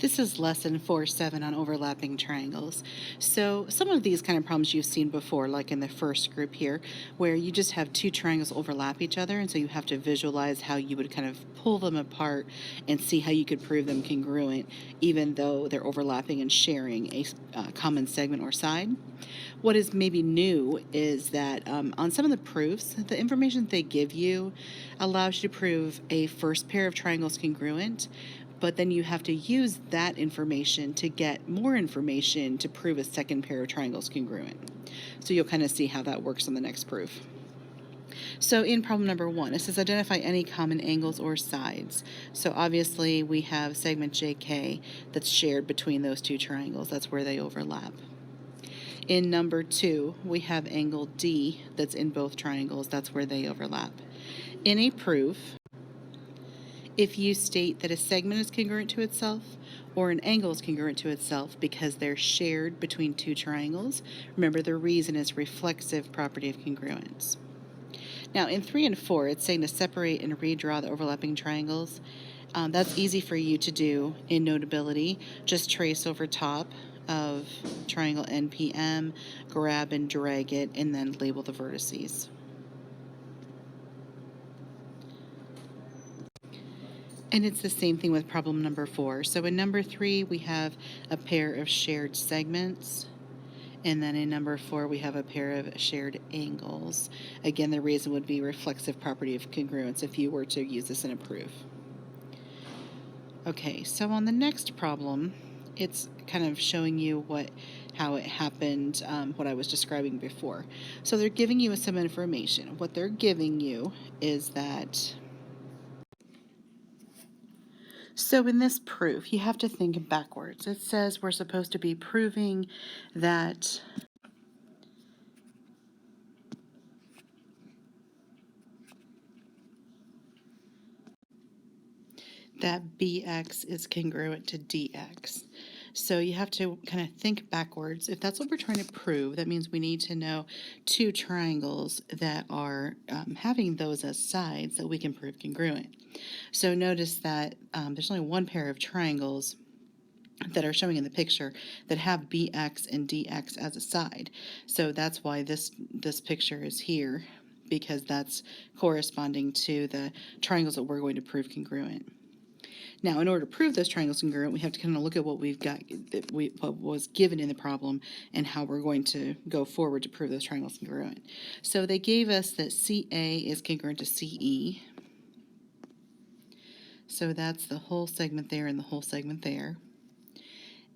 This is lesson 4-7 on overlapping triangles. So some of these kind of problems you've seen before, like in the first group here, where you just have two triangles overlap each other, and so you have to visualize how you would kind of pull them apart and see how you could prove them congruent, even though they're overlapping and sharing a common segment or side. What is maybe new is that on some of the proofs, the information they give you allows you to prove a first pair of triangles congruent, but then you have to use that information to get more information to prove a second pair of triangles congruent. So you'll kind of see how that works on the next proof. So in problem number 1, it says identify any common angles or sides. So obviously we have segment JK that's shared between those two triangles. That's where they overlap. In number 2, we have angle D that's in both triangles. That's where they overlap. In a proof, if you state that a segment is congruent to itself or an angle is congruent to itself because they're shared between two triangles, remember the reason is reflexive property of congruence. Now in 3 and 4, it's saying to separate and redraw the overlapping triangles. That's easy for you to do in Notability. Just trace over top of triangle NPM, grab and drag it, and then label the vertices. And it's the same thing with problem number 4. So in number 3, we have a pair of shared segments. And then in number 4, we have a pair of shared angles. Again, the reason would be reflexive property of congruence if you were to use this in a proof. Okay, so on the next problem, it's kind of showing you how it happened, what I was describing before. So they're giving you some information. What they're giving you is that, so in this proof, you have to think backwards. It says we're supposed to be proving that bx is congruent to dx. So you have to kind of think backwards. If that's what we're trying to prove, that means we need to know two triangles that are having those as sides that we can prove congruent. So notice that there's only one pair of triangles that are showing in the picture that have bx and dx as a side. So that's why this picture is here, because that's corresponding to the triangles that we're going to prove congruent. Now, in order to prove those triangles congruent, we have to kind of look at what we've got, what was given in the problem, and how we're going to go forward to prove those triangles congruent. So they gave us that CA is congruent to CE. So that's the whole segment there and the whole segment there.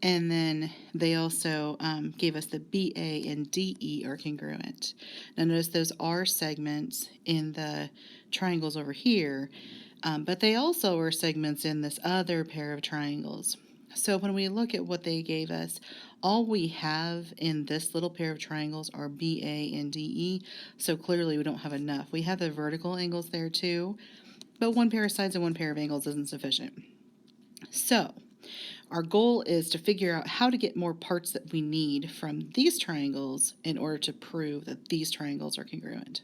And then they also gave us the BA and DE are congruent. Now notice those are segments in the triangles over here, but they also are segments in this other pair of triangles. So when we look at what they gave us, all we have in this little pair of triangles are BA and DE, so clearly we don't have enough. We have the vertical angles there too, but one pair of sides and one pair of angles isn't sufficient. So our goal is to figure out how to get more parts that we need from these triangles in order to prove that these triangles are congruent.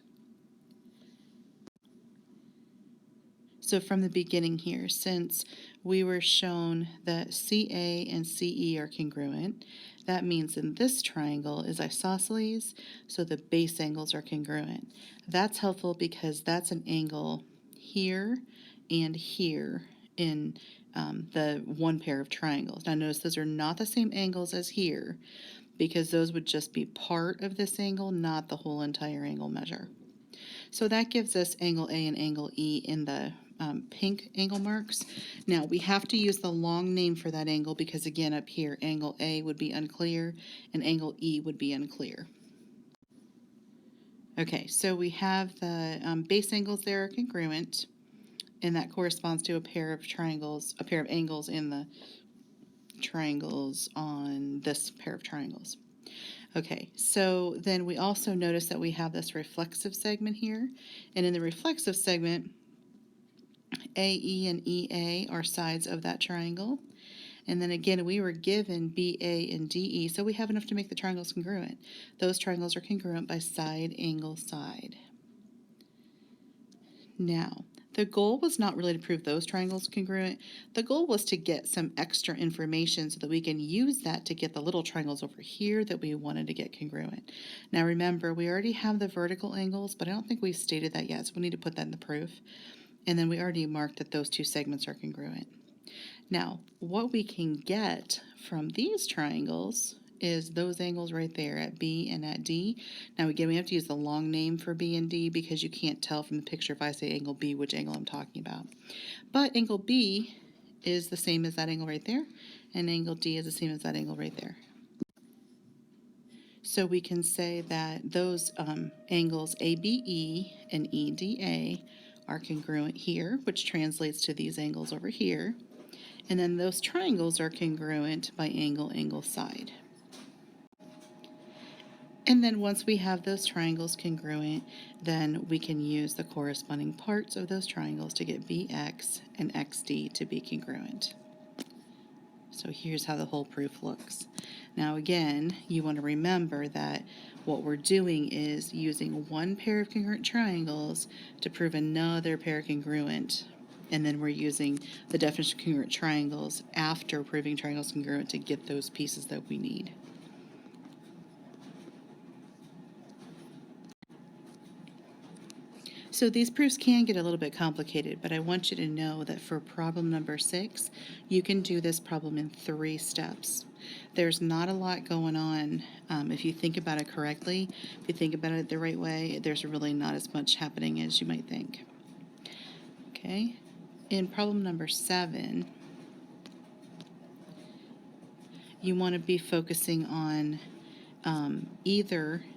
So from the beginning here, since we were shown that CA and CE are congruent, that means in this triangle is isosceles, so the base angles are congruent. That's helpful because that's an angle here and here in the one pair of triangles. Now notice those are not the same angles as here, because those would just be part of this angle, not the whole entire angle measure. So that gives us angle A and angle E in the pink angle marks. Now we have to use the long name for that angle because again up here angle A would be unclear and angle E would be unclear. Okay, so we have the base angles there are congruent, and that corresponds to a pair of triangles, a pair of angles in the triangles on this pair of triangles. Okay, so then we also notice that we have this reflexive segment here, and in the reflexive segment, AE and EA are sides of that triangle. And then again, we were given BA and DE, so we have enough to make the triangles congruent. Those triangles are congruent by side, angle, side. Now, The goal was not really to prove those triangles congruent. The goal was to get some extra information so that we can use that to get the little triangles over here that we wanted to get congruent. Now remember, we already have the vertical angles, but I don't think we've stated that yet, so we need to put that in the proof. And then we already marked that those two segments are congruent. Now, what we can get from these triangles is those angles right there at B and at D. Now again, we have to use the long name for B and D because you can't tell from the picture if I say angle B which angle I'm talking about. But angle B is the same as that angle right there, and angle D is the same as that angle right there. So we can say that those angles ABE and EDA are congruent here, which translates to these angles over here. And then those triangles are congruent by angle, angle, side. And then once we have those triangles congruent, then we can use the corresponding parts of those triangles to get BX and XD to be congruent. So here's how the whole proof looks. Now again, you want to remember that what we're doing is using one pair of congruent triangles to prove another pair congruent. And then we're using the definition of congruent triangles after proving triangles congruent to get those pieces that we need. So these proofs can get a little bit complicated, but I want you to know that for problem number 6, you can do this problem in 3 steps. There's not a lot going on. If you think about it correctly, if you think about it the right way, there's really not as much happening as you might think. Okay, in problem number 7, you want to be focusing on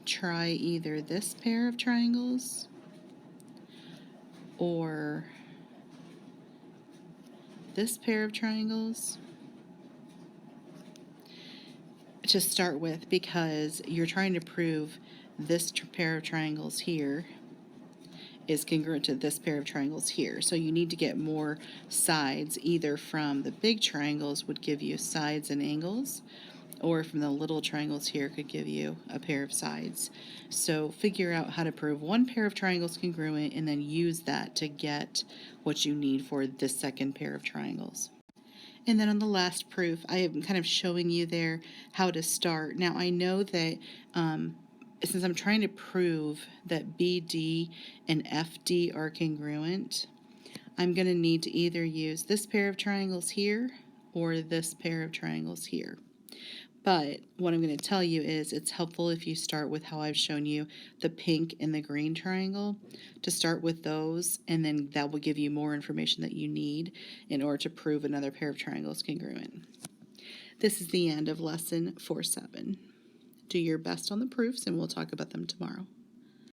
try either this pair of triangles or this pair of triangles to start with, because you're trying to prove this pair of triangles here is congruent to this pair of triangles here. So you need to get more sides, either from the big triangles would give you sides and angles, or from the little triangles here could give you a pair of sides. So figure out how to prove one pair of triangles congruent and then use that to get what you need for this second pair of triangles. And then on the last proof, I am kind of showing you there how to start. Now I know that since I'm trying to prove that BD and FD are congruent, I'm going to need to either use this pair of triangles here or this pair of triangles here. But what I'm going to tell you is it's helpful if you start with how I've shown you the pink and the green triangle, to start with those, and then that will give you more information that you need in order to prove another pair of triangles congruent. This is the end of lesson 4-7. Do your best on the proofs, and we'll talk about them tomorrow.